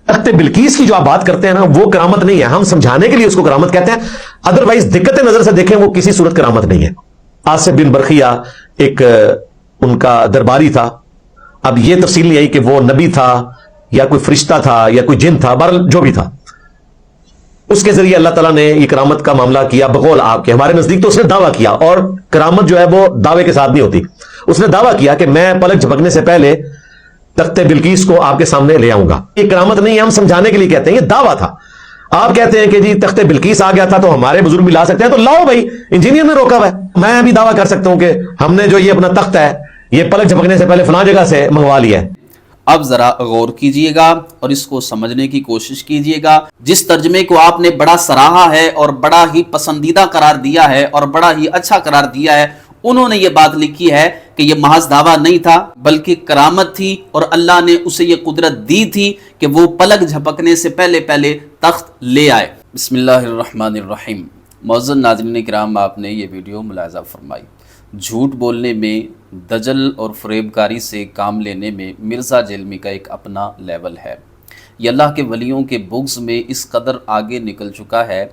तख्ते बिल्कीस की जो आप बात करते हैं ना, वो करामत नहीं है, हम समझाने के लिए उसको करामत कहते हैं, अदरवाइज दिक्कत नजर से देखें वो किसी सूरत करामत नहीं है। आसिफ बिन बरखिया एक उनका दरबारी था, अब ये तफसील नहीं आई कि वो नबी था या कोई फरिश्ता था या कोई जिन था, बहरहाल जो भी था, उसके जरिए अल्लाह ताला ने ये करामत का मामला किया बकौल आपके। हमारे नजदीक तो उसने दावा किया, और करामत जो है वो दावे के साथ नहीं होती। उसने दावा किया कि मैं पलक झपकने से पहले तख्ते बिल्कीस को आपके सामने ले आऊंगा। ये करामत नहीं है, हम समझाने के लिए कहते हैं, ये दावा था। आप कहते हैं कि जी तख्ते बिल्कीस आ गया था तो हमारे बुजुर्ग भी ला सकते हैं, तो लाओ भाई, इंजीनियर ने रोका हुआ है। मैं भी दावा कर सकता हूं कि हमने जो ये अपना तख्त है ये पलक झपकने से पहले फलां जगह से मंगवा लिया है। अब जरा गौर कीजिएगा और इसको समझने की कोशिश कीजिएगा। जिस तर्जमे को आपने बड़ा सराहा है और बड़ा ही पसंदीदा करार दिया है और बड़ा ही अच्छा करार दिया है, उन्होंने ये बात लिखी है कि ये महज दावा नहीं था बल्कि करामत थी, और अल्लाह ने उसे ये कुदरत दी थी कि वो पलक झपकने से पहले पहले तख्त ले आए। बिस्मिल्लाहिर्रहमानिर्रहीम। मौजूद नाज़रीन किराम, आपने ये वीडियो मुलाज़ा फरमाई। झूठ बोलने में, दजल और फ़रेबकारी से काम लेने में मिर्ज़ा जेलमी का एक अपना लेवल है। ये अल्लाह के वलियों के बुग़्ज़ में इस कदर आगे निकल चुका है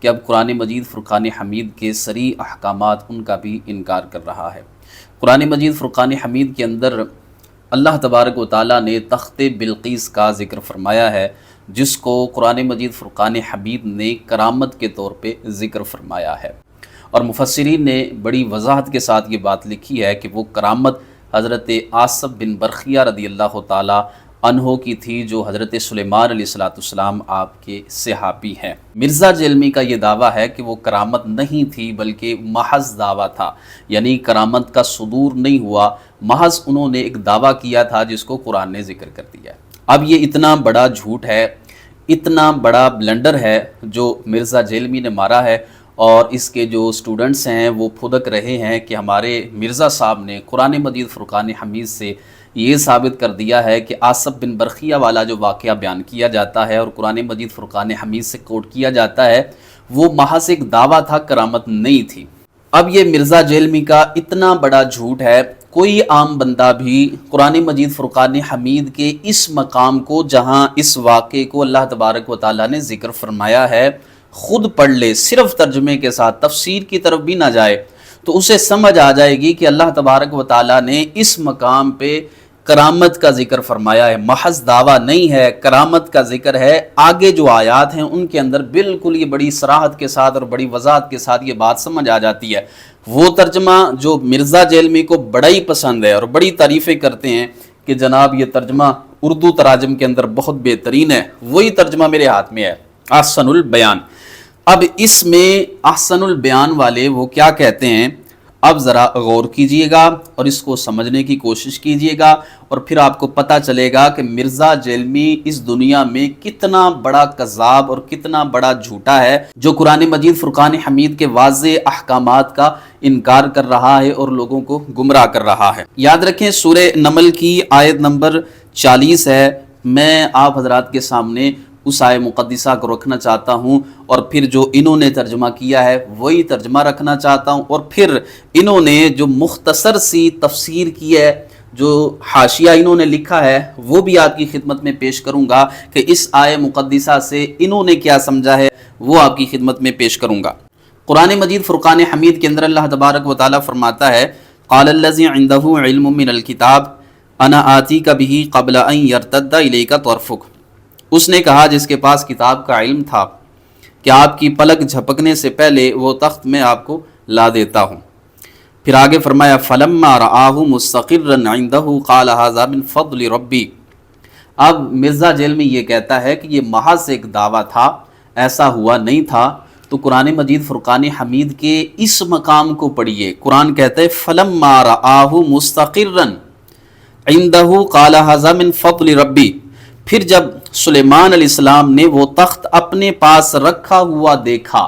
कि अब कुरान मजीद फ़ुरक़ान हमीद के सरी अहकामात उनका भी इनकार कर रहा है। कुरान मजीद फ़ुरक़ान हमीद के अंदर अल्लाह तबारक व तआला ने तख्ते बिल्कीस का ज़िक्र फरमाया है, जिसको कुरान मजीद फ़ुरक़ान हमीद ने करामत के तौर पे ज़िक्र फरमाया है। और मुफस्सिरीन ने बड़ी वजाहत के साथ ये बात लिखी है कि वो करामत हज़रत आसिफ बिन बरखिया रदियल्लाहु ताला अन्हो की थी, जो हज़रत सुलेमान अलैहिस्सलाम आपके सहाबी हैं। मिर्ज़ा जेलमी का ये दावा है कि वो करामत नहीं थी बल्कि महज दावा था, यानी करामत का सुदूर नहीं हुआ, महज उन्होंने एक दावा किया था जिसको कुरान ने ज़िक्र कर दिया। अब ये इतना बड़ा झूठ है, इतना बड़ा ब्लंडर है जो मिर्ज़ा जेलमी ने मारा है, और इसके जो स्टूडेंट्स हैं वो फुदक रहे हैं कि हमारे मिर्ज़ा साहब ने कुरान मजीद फ़ुरक़ान हमीद से ये साबित कर दिया है कि आसिफ बिन बरखिया वाला जो वाक़या बयान किया जाता है और कुरान मजीद फ़ुरक़ान हमीद से कोट किया जाता है, वो महज एक दावा था, करामत नहीं थी। अब ये मिर्ज़ा जेलमी का इतना बड़ा झूठ है, कोई आम बंदा भी कुरान मजीद फ़ुरक़ान हमीद के इस मकाम को, जहाँ इस वाक़े को अल्लाह तबारक व तआला ने ज़िक्र फरमाया है, खुद पढ़ ले, सिर्फ तर्जुमे के साथ, तफसीर की तरफ भी ना जाए, तो उसे समझ आ जाएगी कि अल्लाह तबारक व तआला ने इस मकाम पे करामत का जिक्र फरमाया है। महज दावा नहीं है, करामत का जिक्र है। आगे जो आयात हैं उनके अंदर बिल्कुल ये बड़ी सराहत के साथ और बड़ी वजाहत के साथ ये बात समझ आ जाती है। वो तर्जमा जो मिर्ज़ा जेलमी को बड़ा ही पसंद है और बड़ी तारीफ़ें करते हैं कि जनाब ये तर्जमा उर्दू तराजम के अंदर बहुत बेहतरीन है, वही तर्जमा मेरे हाथ में है, अहसनुल बयान। अब इसमें अहसनुल बयान वाले वो क्या कहते हैं, अब ज़रा गौर कीजिएगा और इसको समझने की कोशिश कीजिएगा, और फिर आपको पता चलेगा कि मिर्ज़ा जेलमी इस दुनिया में कितना बड़ा कज़्ज़ाब और कितना बड़ा झूठा है, जो कुरान मजीद फ़ुरक़ान हमीद के वाज़े अहकामात का इनकार कर रहा है और लोगों को गुमराह कर रहा है। याद रखें, सूरह नमल की आयत नंबर 40 है। मैं आप हज़रात के सामने उस आय मुक़द्दिसा को रखना चाहता हूँ, और फिर जो इन्होंने तर्जमा किया है वही तर्जमा रखना चाहता हूँ, और फिर इन्होंने जो मुख्तसर सी तफसीर की है, जो हाशिया इन्होंने लिखा है, वो भी आपकी खिदमत में पेश करूँगा कि इस आय मुक़द्दिसा से इन्होंने क्या समझा है, वो आपकी खिदमत में पेश करूँगा। कुरान मजीद फ़ुरक़ान हमीद के अंदर अल्लाह तबारक व तआला फरमाता है, क़ालल्लज़ी इंदहु इल्मुम मिनल किताब अना आतीका बिही क़ब्ल अन यर्तद्दा इलैका तर्फ़ुक। उसने कहा जिसके पास किताब का इल्म था कि आपकी पलक झपकने से पहले वो तख्त में आपको ला देता हूँ। फिर आगे फरमाया, फलम्मा रआहु मुस्तक़िर्रन इंदहु क़ाल हाज़ा मिन फ़ज़्लि रब्बी। अब मिर्ज़ा जेलमी ये कहता है कि ये महज एक दावा था, ऐसा हुआ नहीं था। तो कुरान मजीद फ़ुरक़ान हमीद के इस मकाम को पढ़िए। कुरान कहता है फलम्मा रआहु मुस्तक़िर्रन इंदहु क़ाल हाज़ा मिन फ़ज़्लि रब्बी। फिर जब सुलेमान अलैहिस्सलाम ने वो तख्त अपने पास रखा हुआ देखा,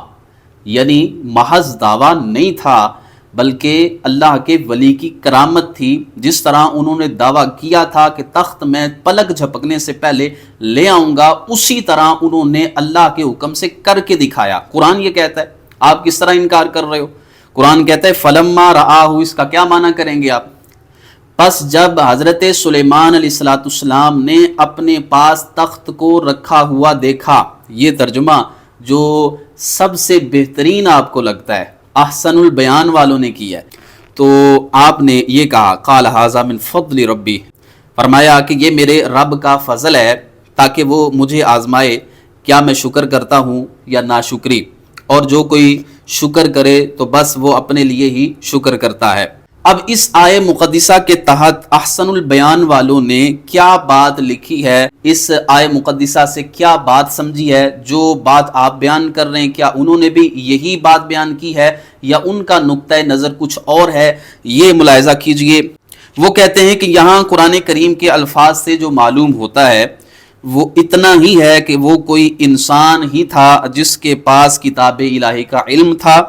यानी महज दावा नहीं था बल्कि अल्लाह के वली की करामत थी। जिस तरह उन्होंने दावा किया था कि तख्त में पलक झपकने से पहले ले आऊँगा, उसी तरह उन्होंने अल्लाह के हुक्म से करके दिखाया। कुरान ये कहता है, आप किस तरह इनकार कर रहे हो? कुरान कहता है फलम्मा रआहु, इसका क्या माना करेंगे आप? پس جب حضرت سلیمان علیہ السلام نے اپنے پاس تخت کو رکھا ہوا دیکھا، یہ ترجمہ جو سب سے بہترین آپ کو لگتا ہے احسن البیان والوں نے کیا ہے، تو آپ نے یہ کہا قال ھذا من فضل ربی، فرمایا کہ یہ میرے رب کا فضل ہے تاکہ وہ مجھے آزمائے کیا میں شکر کرتا ہوں یا ناشکری، اور جو کوئی شکر کرے تو بس وہ اپنے لیے ہی شکر کرتا ہے۔ اب اس آیے مقدسہ کے تحت احسن البیان والوں نے کیا بات لکھی ہے، اس آیے مقدسہ سے کیا بات سمجھی ہے، جو بات آپ بیان کر رہے ہیں کیا انہوں نے بھی یہی بات بیان کی ہے یا ان کا نقطہ نظر کچھ اور ہے، یہ ملاحظہ کیجئے۔ وہ کہتے ہیں کہ یہاں قرآن کریم کے الفاظ سے جو معلوم ہوتا ہے وہ اتنا ہی ہے کہ وہ کوئی انسان ہی تھا جس کے پاس کتاب الہی کا علم تھا،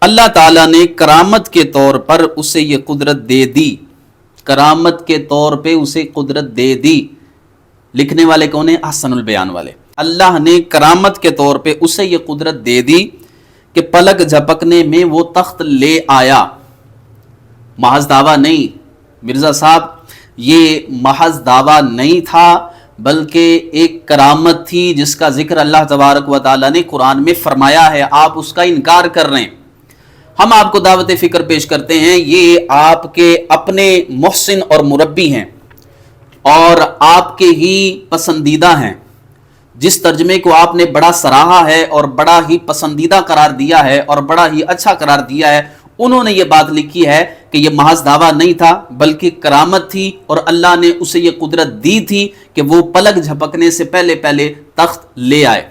اللہ تعالیٰ نے کرامت کے طور پر اسے یہ قدرت دے دی، کرامت کے طور پہ اسے قدرت دے دی۔ لکھنے والے کون ہیں؟ احسن البیان والے۔ اللہ نے کرامت کے طور پہ اسے یہ قدرت دے دی کہ پلک جھپکنے میں وہ تخت لے آیا۔ محض دعویٰ نہیں مرزا صاحب، یہ محض دعویٰ نہیں تھا بلکہ ایک کرامت تھی جس کا ذکر اللہ تبارک و تعالیٰ نے قرآن میں فرمایا ہے، آپ اس کا انکار کر رہے ہیں۔ ہم آپ کو دعوت فکر پیش کرتے ہیں، یہ آپ کے اپنے محسن اور مربی ہیں اور آپ کے ہی پسندیدہ ہیں، جس ترجمے کو آپ نے بڑا سراہا ہے اور بڑا ہی پسندیدہ قرار دیا ہے اور بڑا ہی اچھا قرار دیا ہے، انہوں نے یہ بات لکھی ہے کہ یہ محض دعویٰ نہیں تھا بلکہ کرامت تھی، اور اللہ نے اسے یہ قدرت دی تھی کہ وہ پلک جھپکنے سے پہلے تخت لے آئے۔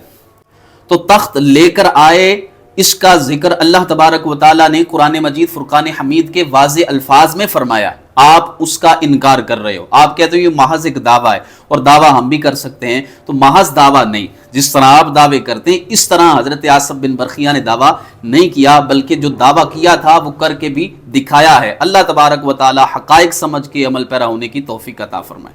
تو تخت لے کر آئے، اس کا ذکر اللہ تبارک و تعالیٰ نے قرآن مجید فرقان حمید کے واضح الفاظ میں فرمایا، آپ اس کا انکار کر رہے ہو، آپ کہتے ہو یہ محض ایک دعویٰ ہے، اور دعویٰ ہم بھی کر سکتے ہیں، تو محض دعویٰ نہیں، جس طرح آپ دعوے کرتے ہیں اس طرح حضرت آصف بن برخیہ نے دعویٰ نہیں کیا، بلکہ جو دعویٰ کیا تھا وہ کر کے بھی دکھایا ہے۔ اللہ تبارک و تعالیٰ حقائق سمجھ کے عمل پیرا ہونے کی توفیق عطا فرمائے۔